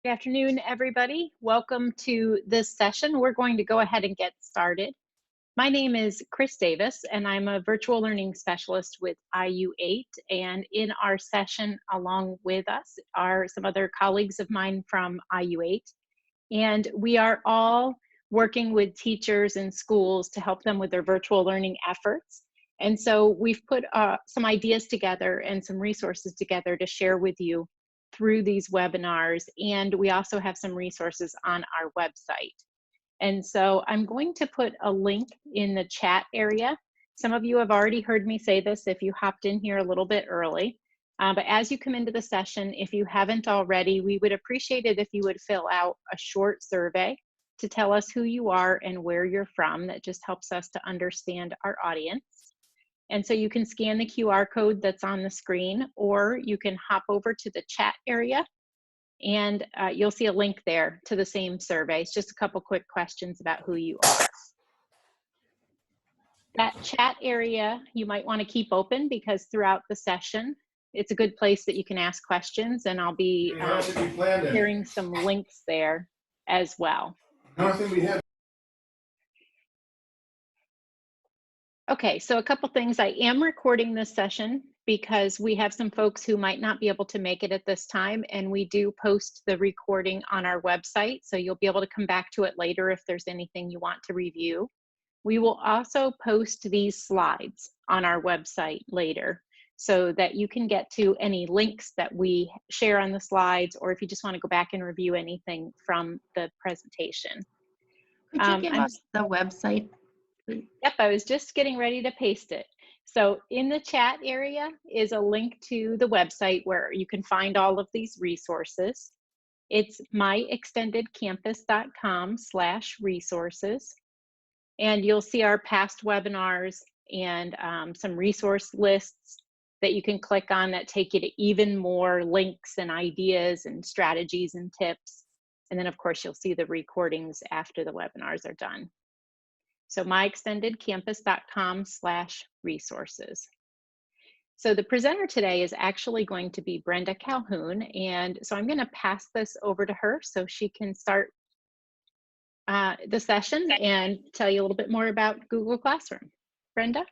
Good afternoon, everybody. Welcome to this session. We're going to go ahead and get started. My name is Chris Davis, and I'm a virtual learning specialist with IU8. And in our session, along with us, are some other colleagues of mine from IU8. And we are all working with teachers and schools to help them with their virtual learning efforts. And so we've put some ideas together and some resources together to share with you through these webinars. And we also have some resources on our website. And so I'm going to put a link in the chat area. Some of you have already heard me say this if you hopped in here a little bit early. But as you come into the session, if you haven't already, we would appreciate it if you would fill out a short survey to tell us who you are and where you're from. That just helps us to understand our audience. And so you can scan the QR code that's on the screen, or you can hop over to the chat area and you'll see a link there to the same survey. It's just a couple quick questions about who you are. That chat area you might want to keep open because throughout the session, it's a good place that you can ask questions, and I'll be sharing some links there as well. Okay, so a couple things. I am recording this session because we have some folks who might not be able to make it at this time, and we do post the recording on our website, so you'll be able to come back to it later if there's anything you want to review. We will also post these slides on our website later so that you can get to any links that we share on the slides, or if you just want to go back and review anything from the presentation. Could you give us the website, please? Yep, I was just getting ready to paste it. So in the chat area is a link to the website where you can find all of these resources. It's myextendedcampus.com/resources. And you'll see our past webinars and some resource lists that you can click on that take you to even more links and ideas and strategies and tips. And then of course, you'll see the recordings after the webinars are done. So myextendedcampus.com/resources. So the presenter today is actually going to be Brenda Calhoun. And so I'm going to pass this over to her so she can start the session and tell you a little bit more about Google Classroom. Brenda?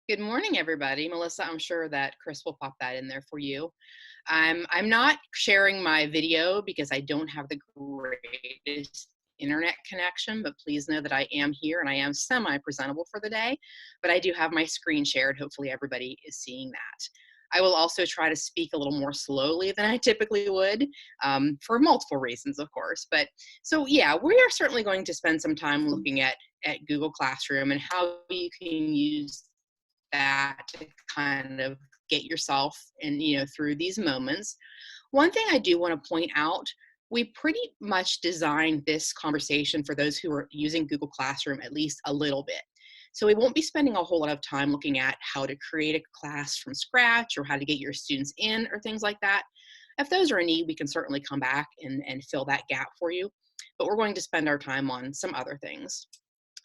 Good morning, everybody. Melissa, I'm sure that Chris will pop that in there for you. I'm not sharing my video because I don't have the greatest internet connection, but please know that I am here and I am semi-presentable for the day, but I do have my screen shared. Hopefully everybody is seeing that. I will also try to speak a little more slowly than I typically would for multiple reasons, of course. But so yeah, we are certainly going to spend some time looking at Google Classroom and how you can use that to kind of get yourself and through these moments. One thing I do want to point out, we pretty much designed this conversation for those who are using Google Classroom at least a little bit. So we won't be spending a whole lot of time looking at how to create a class from scratch or how to get your students in or things like that. If those are a need, we can certainly come back and fill that gap for you. But we're going to spend our time on some other things,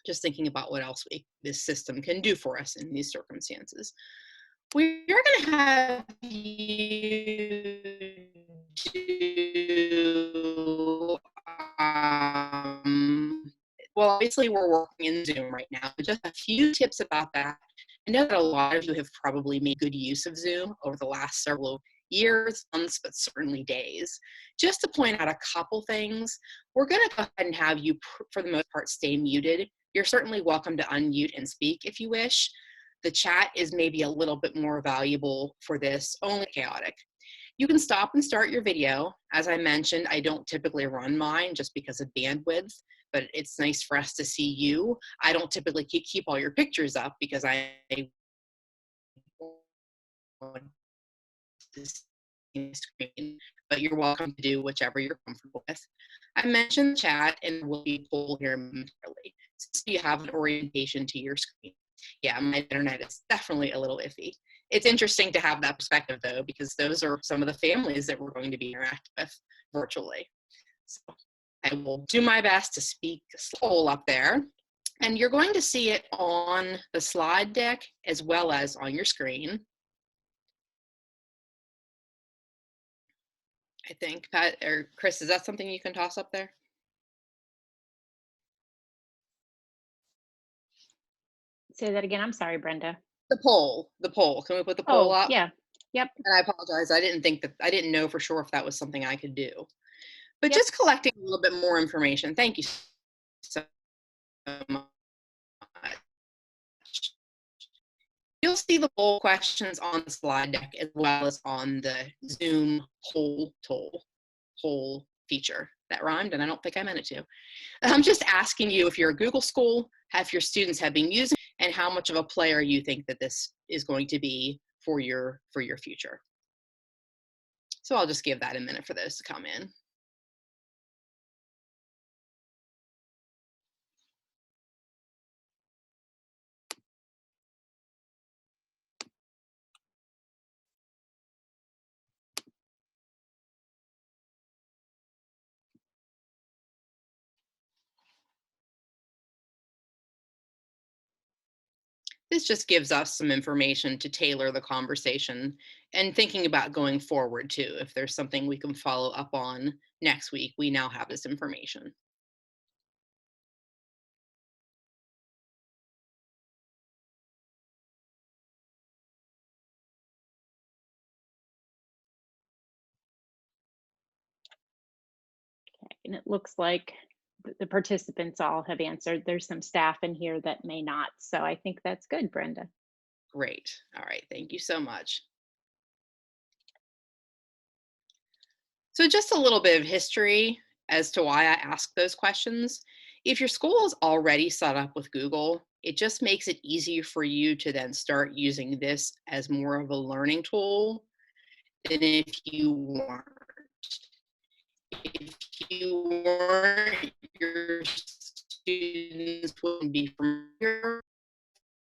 just thinking about what else this system can do for us in these circumstances. We are going to have you do, well, obviously we're working in Zoom right now. Just a few tips about that. I know that a lot of you have probably made good use of Zoom over the last several years, months, but certainly days. Just to point out a couple things, we're going to go ahead and have you, for the most part, stay muted. You're certainly welcome to unmute and speak if you wish. The chat is maybe a little bit more valuable for this, only chaotic. You can stop and start your video. As I mentioned, I don't typically run mine just because of bandwidth, but it's nice for us to see you. I don't typically keep all your pictures up because I want to see the screen, but you're welcome to do whichever you're comfortable with. I mentioned chat and we'll be pulled here momentarily, so you have an orientation to your screen. Yeah, my internet is definitely a little iffy. It's interesting to have that perspective though, because those are some of the families that we're going to be interacting with virtually. So I will do my best to speak slow up there, and you're going to see it on the slide deck as well as on your screen. I think. Pat or Chris, is that something you can toss up there? Say that again. I'm sorry, Brenda. The poll, the poll. Can we put the poll Oh, up? yeah. Yep. And I apologize. I didn't know for sure if that was something I could do. But Yep. just collecting a little bit more information. Thank you so much. You'll see the poll questions on the slide deck as well as on the Zoom poll feature. That rhymed, and I don't think I meant it to. I'm just asking you if you're a Google school, if your students have been using, and how much of a player you think that this is going to be for your future. So I'll just give that a minute for those to come in. This just gives us some information to tailor the conversation and thinking about going forward too. If there's something we can follow up on next week, we now have this information. Okay. And it looks like the participants all have answered. There's some staff in here that may not. So I think that's good, Brenda. Great. All right. Thank you so much. So just a little bit of history as to why I asked those questions. If your school is already set up with Google, it just makes it easier for you to then start using this as more of a learning tool than if you weren't. If you weren't, your students wouldn't be familiar,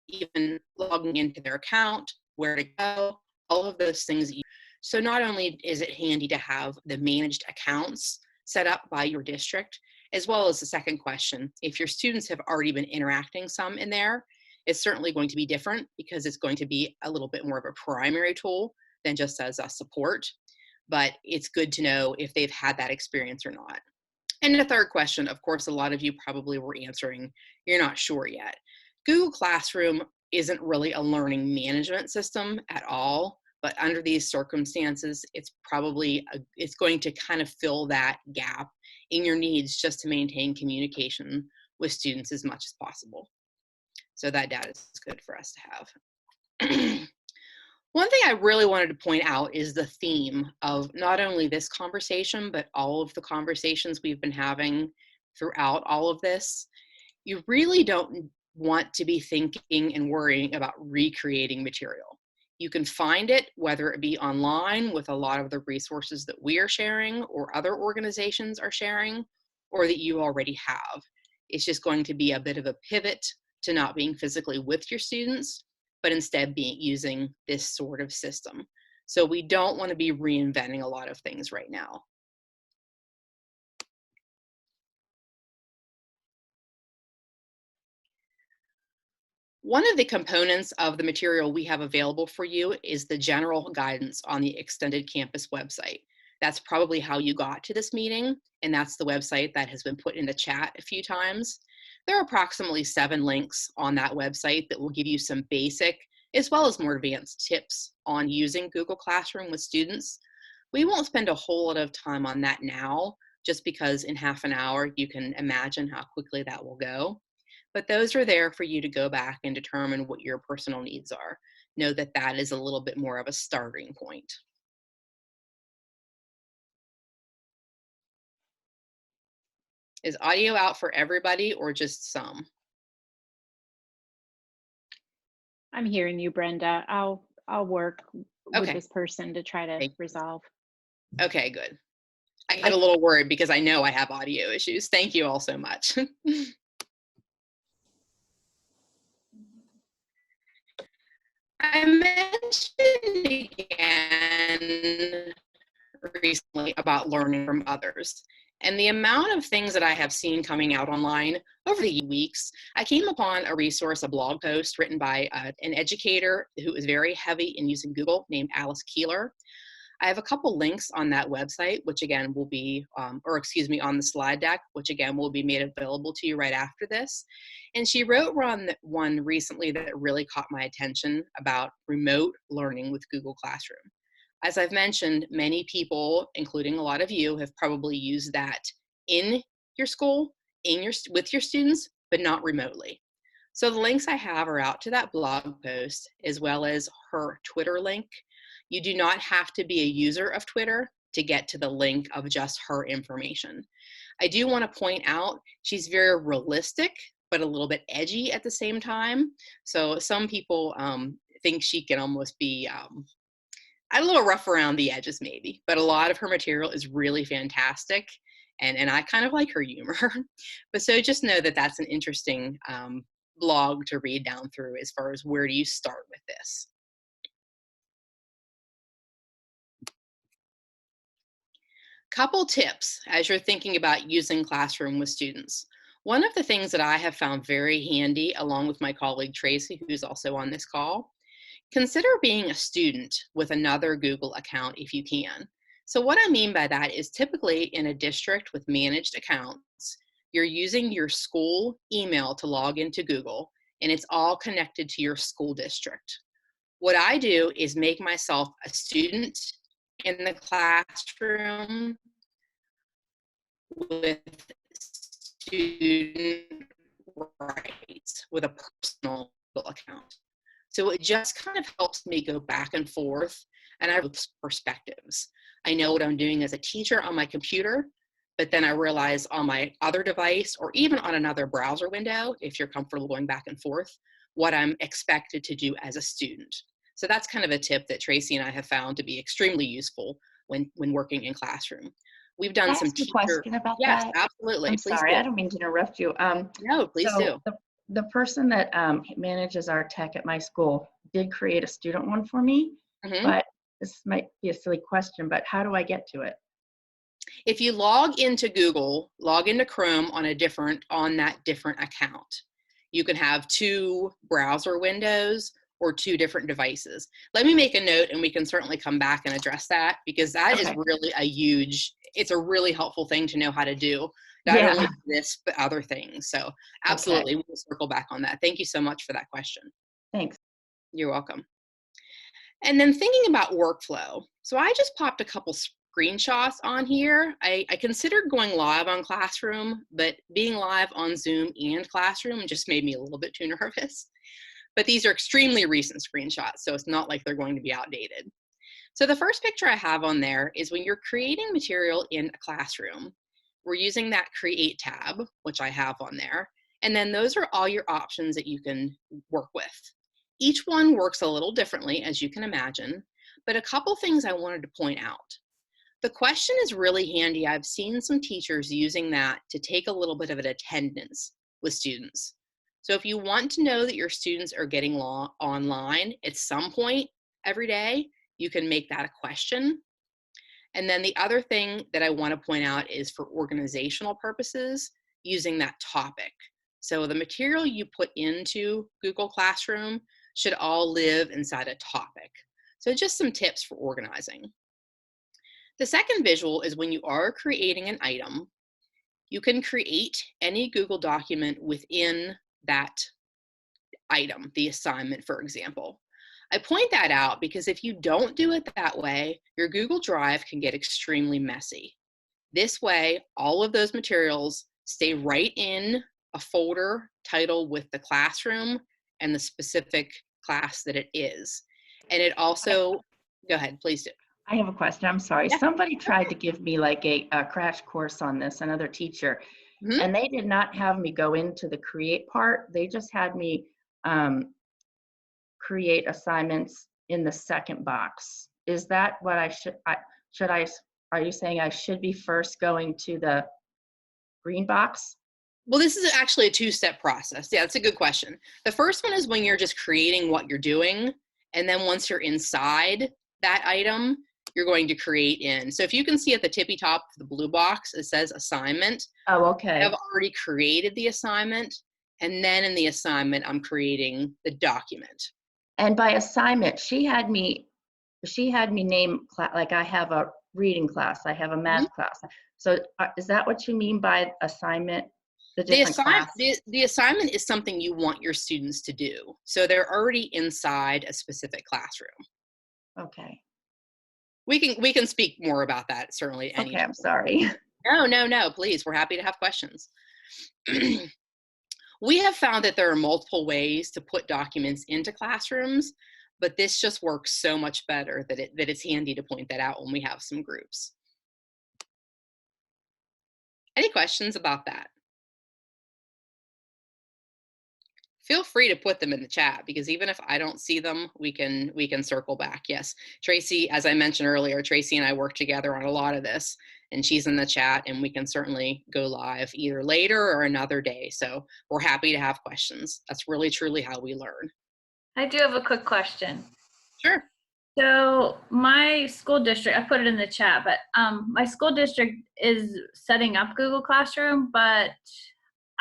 even logging into their account, where to go, all of those things. So not only is it handy to have the managed accounts set up by your district, as well as the second question, if your students have already been interacting some in there, it's certainly going to be different because it's going to be a little bit more of a primary tool than just as a support. But it's good to know if they've had that experience or not. And the third question, of course, a lot of you probably were answering, you're not sure yet. Google Classroom isn't really a learning management system at all, but under these circumstances, it's going to kind of fill that gap in your needs just to maintain communication with students as much as possible. So that data is good for us to have. One thing I really wanted to point out is the theme of not only this conversation, but all of the conversations we've been having throughout all of this. You really don't want to be thinking and worrying about recreating material. You can find it, whether it be online with a lot of the resources that we are sharing or other organizations are sharing, or that you already have. It's just going to be a bit of a pivot to not being physically with your students, but instead using this sort of system. So we don't want to be reinventing a lot of things right now. One of the components of the material we have available for you is the general guidance on the Extended Campus website. That's probably how you got to this meeting, and that's the website that has been put in the chat a few times. There are approximately 7 links on that website that will give you some basic as well as more advanced tips on using Google Classroom with students. We won't spend a whole lot of time on that now, just because in half an hour you can imagine how quickly that will go. But those are there for you to go back and determine what your personal needs are. Know that that is a little bit more of a starting point. Is audio out for everybody or just some? I'm hearing you, Brenda. I'll work with Okay. this person to try to resolve. Okay, good. I get a little worried because I know I have audio issues. Thank you all so much. I mentioned again recently about learning from others. And the amount of things that I have seen coming out online over the weeks, I came upon a resource, a blog post written by an educator who is very heavy in using Google named Alice Keeler. I have a couple links on that website, which again will be, on the slide deck, which again will be made available to you right after this. And she wrote one recently that really caught my attention about remote learning with Google Classroom. As I've mentioned, many people, including a lot of you, have probably used that in your school, with your students, but not remotely. So the links I have are out to that blog post, as well as her Twitter link. You do not have to be a user of Twitter to get to the link of just her information. I do want to point out she's very realistic, but a little bit edgy at the same time. So some people think she can almost be a little rough around the edges maybe, but a lot of her material is really fantastic. And I kind of like her humor. But so just know that that's an interesting blog to read down through as far as where do you start with this. Couple tips as you're thinking about using Classroom with students. One of the things that I have found very handy, along with my colleague Tracy, who's also on this call, consider being a student with another Google account if you can. So what I mean by that is typically in a district with managed accounts, you're using your school email to log into Google, and it's all connected to your school district. What I do is make myself a student in the classroom with student rights with a personal account. So it just kind of helps me go back and forth, and I have perspectives. I know what I'm doing as a teacher on my computer, but then I realize on my other device or even on another browser window, if you're comfortable going back and forth, what I'm expected to do as a student. So that's kind of a tip that Tracy and I have found to be extremely useful when working in Classroom. We've done some teacher question about yes, that. absolutely. I'm Please sorry, do. I don't mean to interrupt you. No, please do. The person that manages our tech at my school did create a student one for me, but this might be a silly question, but how do I get to it? If you log into Google, log into Chrome on that different account, you can have 2 browser windows or 2 different devices. Let me make a note and we can certainly come back and address that, because that is really it's a really helpful thing to know how to do. Not only this, but other things. So absolutely, we'll circle back on that. Thank you so much for that question. Thanks. You're welcome. And then thinking about workflow. So I just popped a couple screenshots on here. I considered going live on Classroom, but being live on Zoom and Classroom just made me a little bit too nervous. But these are extremely recent screenshots, so it's not like they're going to be outdated. So the first picture I have on there is when you're creating material in a classroom, we're using that Create tab, which I have on there. And then those are all your options that you can work with. Each one works a little differently, as you can imagine, but a couple things I wanted to point out. The question is really handy. I've seen some teachers using that to take a little bit of an attendance with students. So if you want to know that your students are getting online at some point every day, you can make that a question. And then the other thing that I want to point out is for organizational purposes, using that topic. So the material you put into Google Classroom should all live inside a topic. So just some tips for organizing. The second visual is when you are creating an item, you can create any Google document within that item, the assignment, for example. I point that out because if you don't do it that way, your Google Drive can get extremely messy. This way, all of those materials stay right in a folder titled with the classroom and the specific class that it is. And it also, go ahead, please do. I have a question. I'm sorry. Yeah. Somebody tried to give me like a crash course on this, another teacher, and they did not have me go into the create part. They just had me create assignments in the second box. Is that what are you saying I should be first going to the green box? Well, this is actually a 2-step process. Yeah, that's a good question. The first one is when you're just creating what you're doing. And then once you're inside that item, you're going to create in. So if you can see at the tippy top of the blue box, it says assignment. Oh, okay. I've already created the assignment. And then in the assignment, I'm creating the document. And by assignment, she had me she had me name, like I have a reading class, I have a math class. So is that what you mean by assignment, the different class? The assignment is something you want your students to do. So they're already inside a specific classroom. Okay. We can speak more about that certainly any Okay, time. I'm sorry. No, please. We're happy to have questions. We have found that there are multiple ways to put documents into classrooms, but this just works so much better that it's handy to point that out when we have some groups. Any questions about that? Feel free to put them in the chat, because even if I don't see them, we can circle back. Yes, Tracy, as I mentioned earlier, Tracy and I work together on a lot of this, and she's in the chat, and we can certainly go live either later or another day. So we're happy to have questions. That's really truly how we learn. I do have a quick question. Sure. So my school district, I put it in the chat, but my school district is setting up Google Classroom, but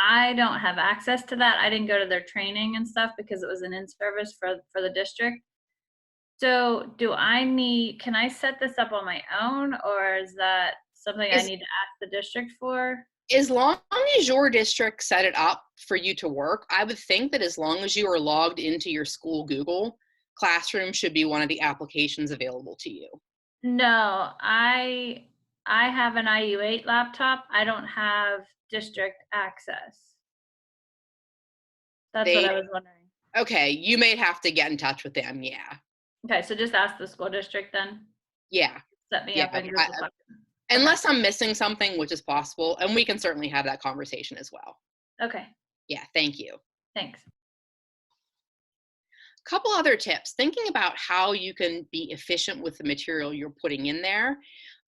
I don't have access to that. I didn't go to their training and stuff because it was an in-service for the district. So can I set this up on my own, or is that something I need to ask the district for? As long as your district set it up for you to work, I would think that as long as you are logged into your school Google Classroom should be one of the applications available to you. No, I have an IU8 laptop. I don't have district access. That's what I was wondering. Okay, you may have to get in touch with them. Yeah. Okay, so just ask the school district then. Yeah. Set me up in Google Classroom. Unless I'm missing something, which is possible, and we can certainly have that conversation as well. Okay. Yeah, thank you. Thanks. Couple other tips, thinking about how you can be efficient with the material you're putting in there.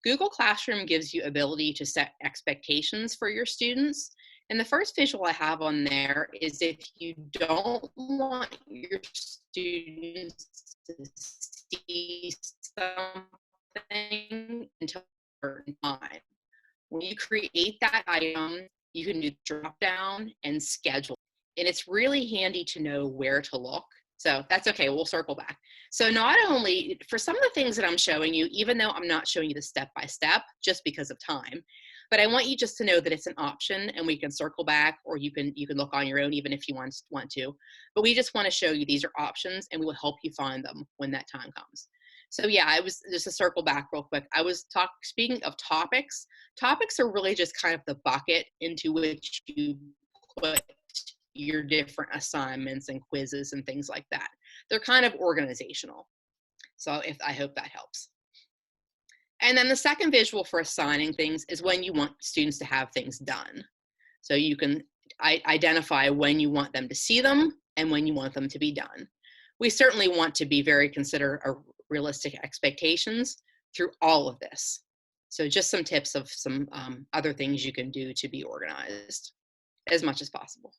Google Classroom gives you ability to set expectations for your students. And the first visual I have on there is if you don't want your students to see something until a certain time. When you create that item, you can do drop down and schedule. And it's really handy to know where to look. So that's okay, we'll circle back. So not only, for some of the things that I'm showing you, even though I'm not showing you the step-by-step, just because of time, but I want you just to know that it's an option, and we can circle back, or you can look on your own even if you want to. But we just want to show you these are options, and we will help you find them when that time comes. So yeah, I was just to circle back real quick. I was speaking of topics. Topics are really just kind of the bucket into which you put your different assignments and quizzes and things like that. They're kind of organizational. So I hope that helps. And then the second visual for assigning things is when you want students to have things done. So you can identify when you want them to see them and when you want them to be done. We certainly want to be very considerate of realistic expectations through all of this. So just some tips of some other things you can do to be organized as much as possible.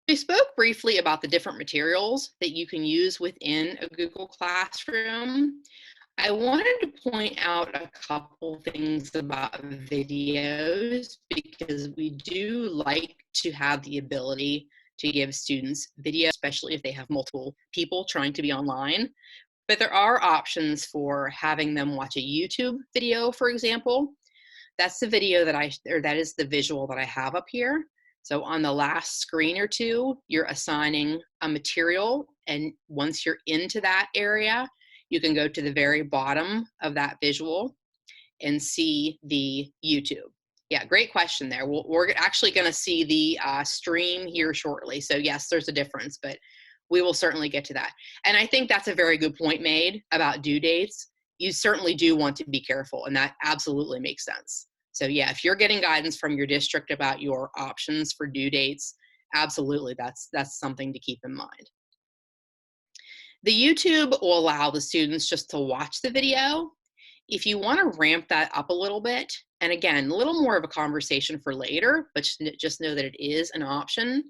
We spoke briefly about the different materials that you can use within a Google Classroom. I wanted to point out a couple things about videos, because we do like to have the ability to give students video, especially if they have multiple people trying to be online. But there are options for having them watch a YouTube video, for example. That's the video that is the visual that I have up here. So on the last screen or two, you're assigning a material, and once you're into that area, you can go to the very bottom of that visual and see the YouTube. Yeah, great question there. We're actually going to see the stream here shortly. So yes, there's a difference, but we will certainly get to that. And I think that's a very good point made about due dates. You certainly do want to be careful, and that absolutely makes sense. So yeah, if you're getting guidance from your district about your options for due dates, absolutely, that's something to keep in mind. The YouTube will allow the students just to watch the video. If you want to ramp that up a little bit, and again, a little more of a conversation for later, but just know that it is an option.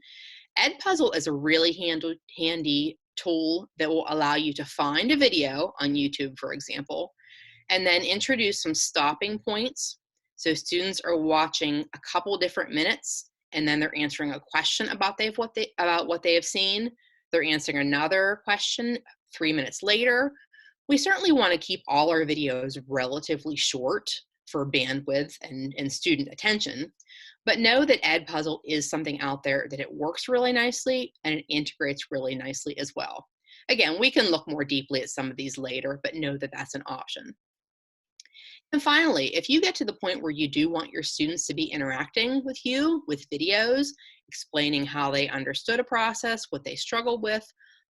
Edpuzzle is a really handy tool that will allow you to find a video on YouTube, for example, and then introduce some stopping points. So students are watching a couple different minutes, and then they're answering a question about what they have seen. They're answering another question 3 minutes later. We certainly want to keep all our videos relatively short for bandwidth and student attention, but know that Edpuzzle is something out there that it works really nicely and it integrates really nicely as well. Again, we can look more deeply at some of these later, but know that that's an option. And finally, if you get to the point where you do want your students to be interacting with you with videos, explaining how they understood a process, what they struggled with,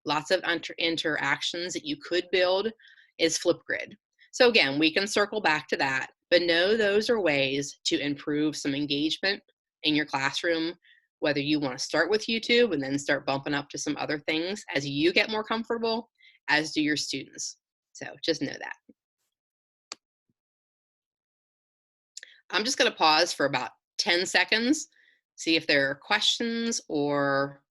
lots of interactions that you could build is Flipgrid. So again, we can circle back to that, but know those are ways to improve some engagement in your classroom, whether you want to start with YouTube and then start bumping up to some other things as you get more comfortable, as do your students. So just know that. I'm just going to pause for about 10 seconds, see if there are questions or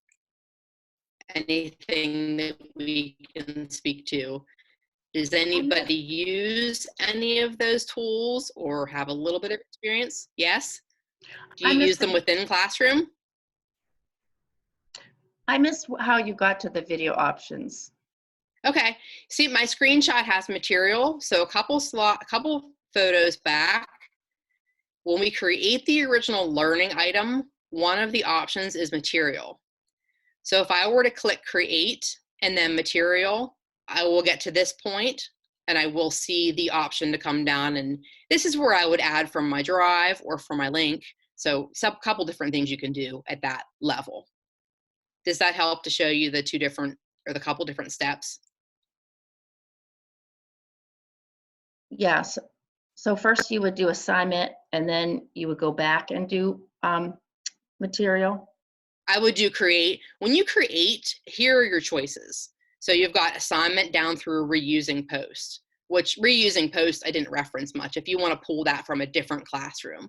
anything that we can speak to. Does anybody use any of those tools or have a little bit of experience? Yes? Do you use them within classroom? I missed how you got to the video options. Okay. See, my screenshot has material. So a couple photos back, when we create the original learning item, one of the options is material. So if I were to click create and then material, I will get to this point and I will see the option to come down, and this is where I would add from my drive or from my link. So a couple different things you can do at that level. Does that help to show you the the couple different steps? Yes. So first you would do assignment and then you would go back and do material. I would do create. When you create, here are your choices. So you've got assignment down through reusing post, which reusing post I didn't reference much if you want to pull that from a different classroom.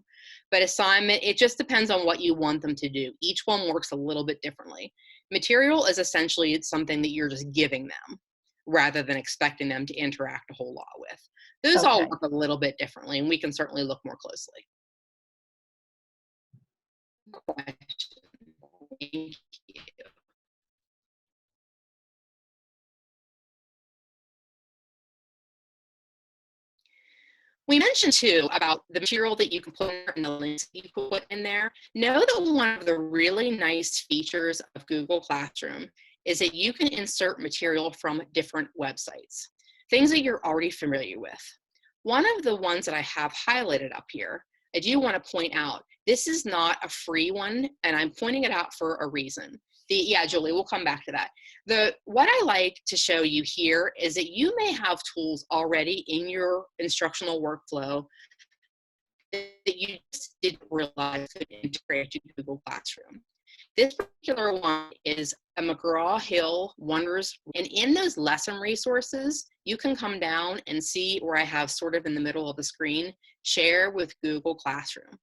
But assignment, it just depends on what you want them to do. Each one works a little bit differently. Material is essentially something that you're just giving them rather than expecting them to interact a whole lot with. Those all work a little bit differently, and we can certainly look more closely. Thank you. We mentioned too about the material that you can put and the links you can put in there. Know that one of the really nice features of Google Classroom is that you can insert material from different websites, things that you're already familiar with. One of the ones that I have highlighted up here, I do want to point out, this is not a free one, and I'm pointing it out for a reason. Yeah, Julie, we'll come back to that. What I like to show you here is that you may have tools already in your instructional workflow that you just didn't realize could integrate to Google Classroom. This particular one is a McGraw-Hill Wonders, and in those lesson resources, you can come down and see where I have sort of in the middle of the screen, share with Google Classroom.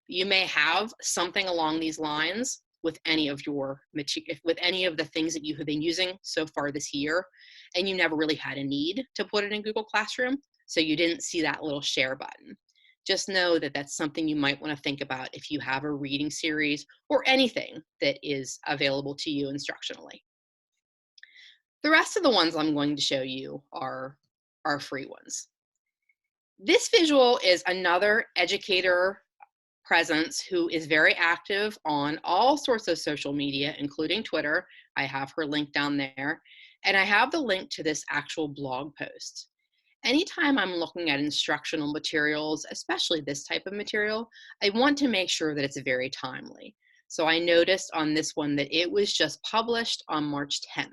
You may have something along these lines with any of the things that you have been using so far this year, and you never really had a need to put it in Google Classroom, so you didn't see that little share button. Just know that that's something you might want to think about if you have a reading series or anything that is available to you instructionally. The rest of the ones I'm going to show you are free ones. This visual is another educator presence who is very active on all sorts of social media, including Twitter. I have her link down there, and I have the link to this actual blog post. Anytime I'm looking at instructional materials, especially this type of material, I want to make sure that it's very timely. So I noticed on this one that it was just published on March 10th.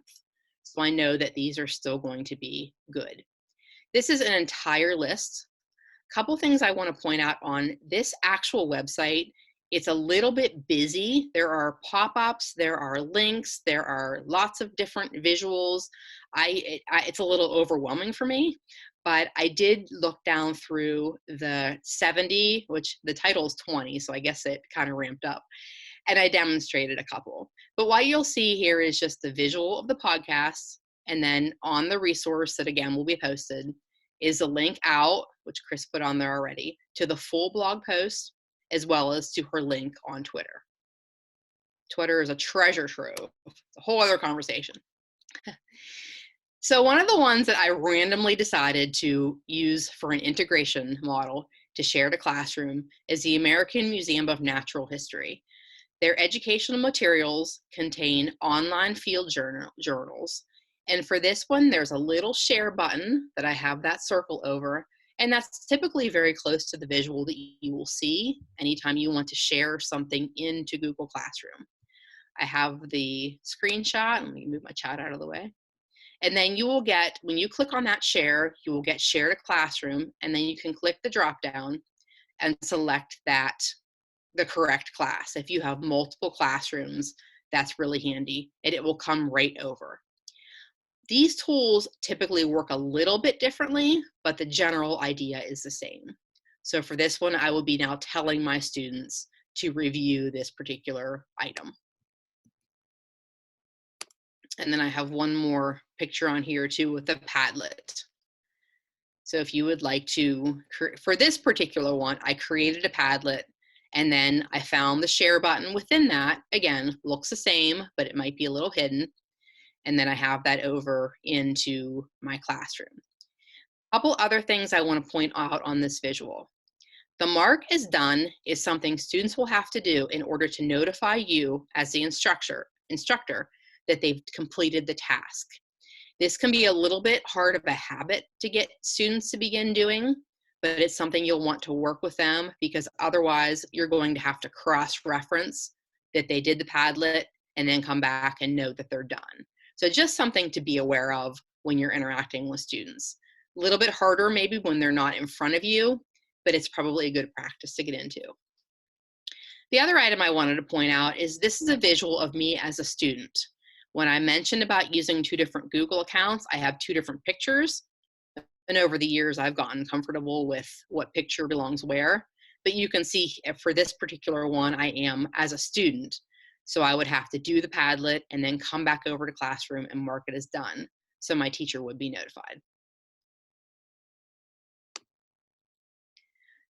So I know that these are still going to be good. This is an entire list. Couple things I want to point out on this actual website. It's a little bit busy. There are pop-ups, there are links, there are lots of different visuals. It's a little overwhelming for me, but I did look down through the 70, which the title is 20, so I guess it kind of ramped up, and I demonstrated a couple. But what you'll see here is just the visual of the podcast, and then on the resource that again will be posted is a link out, which Chris put on there already, to the full blog post, as well as to her link on Twitter. Twitter is a treasure trove. It's a whole other conversation. So one of the ones that I randomly decided to use for an integration model to share to classroom is the American Museum of Natural History. Their educational materials contain online field journals. And for this one, there's a little share button that I have that circle over. And that's typically very close to the visual that you will see anytime you want to share something into Google Classroom. I have the screenshot. Let me move my chat out of the way. And then you will get, when you click on that share, you will get share to classroom, and then you can click the drop down and select the correct class. If you have multiple classrooms, that's really handy, and it will come right over. These tools typically work a little bit differently, but the general idea is the same. So for this one, I will be now telling my students to review this particular item. And then I have one more picture on here too with the Padlet. So if you would like to, for this particular one, I created a Padlet, and then I found the share button within that. Again, looks the same, but it might be a little hidden. And then I have that over into my classroom. A couple other things I want to point out on this visual. The mark is done is something students will have to do in order to notify you as the instructor that they've completed the task. This can be a little bit hard of a habit to get students to begin doing, but it's something you'll want to work with them, because otherwise you're going to have to cross-reference that they did the Padlet and then come back and know that they're done. So just something to be aware of when you're interacting with students. A little bit harder maybe when they're not in front of you, but it's probably a good practice to get into. The other item I wanted to point out is this is a visual of me as a student. When I mentioned about using 2 different Google accounts, I have 2 different pictures. And over the years, I've gotten comfortable with what picture belongs where. But you can see for this particular one, I am as a student. So I would have to do the Padlet and then come back over to classroom and mark it as done, so my teacher would be notified.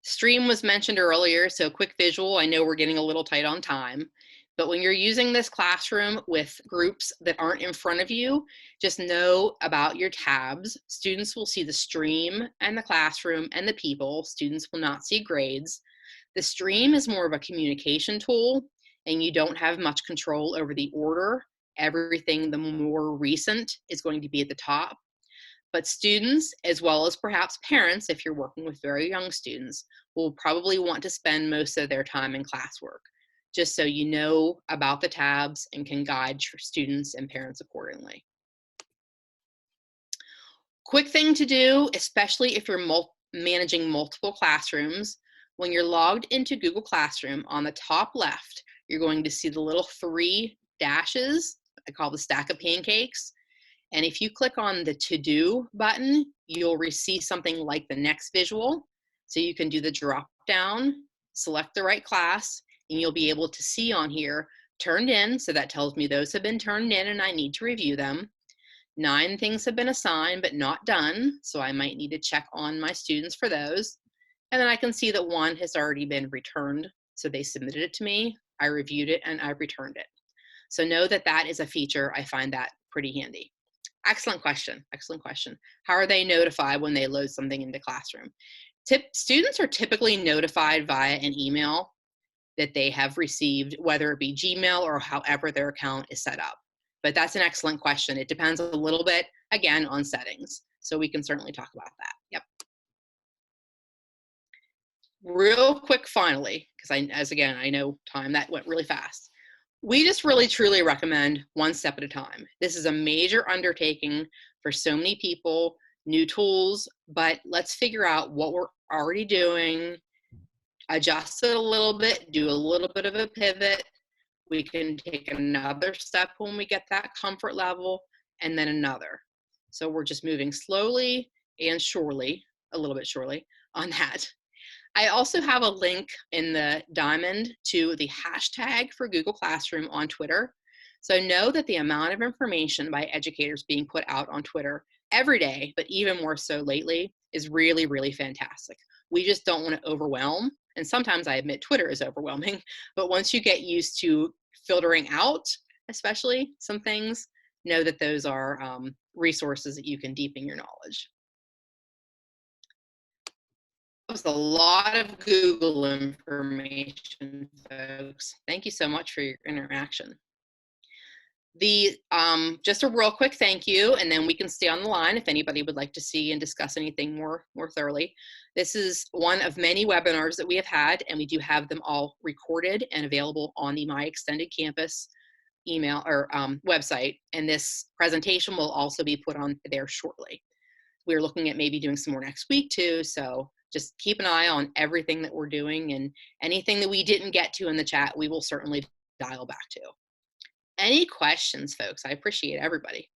Stream was mentioned earlier, so quick visual. I know we're getting a little tight on time, but when you're using this classroom with groups that aren't in front of you, just know about your tabs. Students will see the stream and the classroom and the people. Students will not see grades. The stream is more of a communication tool, and you don't have much control over the order. Everything, the more recent, is going to be at the top. But students, as well as perhaps parents, if you're working with very young students, will probably want to spend most of their time in classwork, just so you know about the tabs and can guide your students and parents accordingly. Quick thing to do, especially if you're managing multiple classrooms, when you're logged into Google Classroom, on the top left, you're going to see the little 3 dashes, I call the stack of pancakes. And if you click on the to-do button, you'll receive something like the next visual. So you can do the drop down, select the right class, and you'll be able to see on here, turned in, so that tells me those have been turned in and I need to review them. 9 things have been assigned but not done, so I might need to check on my students for those. And then I can see that 1 has already been returned, so they submitted it to me, I reviewed it, and I returned it. So know that that is a feature. I find that pretty handy. Excellent question, excellent question. How are they notified when they load something into Classroom? Students are typically notified via an email that they have received, whether it be Gmail or however their account is set up. But that's an excellent question. It depends a little bit, again, on settings. So we can certainly talk about that. Yep. Real quick, finally, because I know time, that went really fast. We just really truly recommend one step at a time. This is a major undertaking for so many people, new tools, but let's figure out what we're already doing, adjust it a little bit, do a little bit of a pivot. We can take another step when we get that comfort level, and then another. So we're just moving slowly and surely, a little bit surely, on that. I also have a link in the diamond to the hashtag for Google Classroom on Twitter. So know that the amount of information by educators being put out on Twitter every day, but even more so lately, is really, really fantastic. We just don't want to overwhelm. And sometimes I admit Twitter is overwhelming, but once you get used to filtering out, especially some things, know that those are resources that you can deepen your knowledge. That was a lot of Google information, folks. Thank you so much for your interaction. Just a real quick thank you, and then we can stay on the line if anybody would like to see and discuss anything more thoroughly. This is one of many webinars that we have had, and we do have them all recorded and available on the My Extended Campus email or website, and this presentation will also be put on there shortly. We're looking at maybe doing some more next week too, so just keep an eye on everything that we're doing, and anything that we didn't get to in the chat, we will certainly dial back to. Any questions, folks? I appreciate everybody.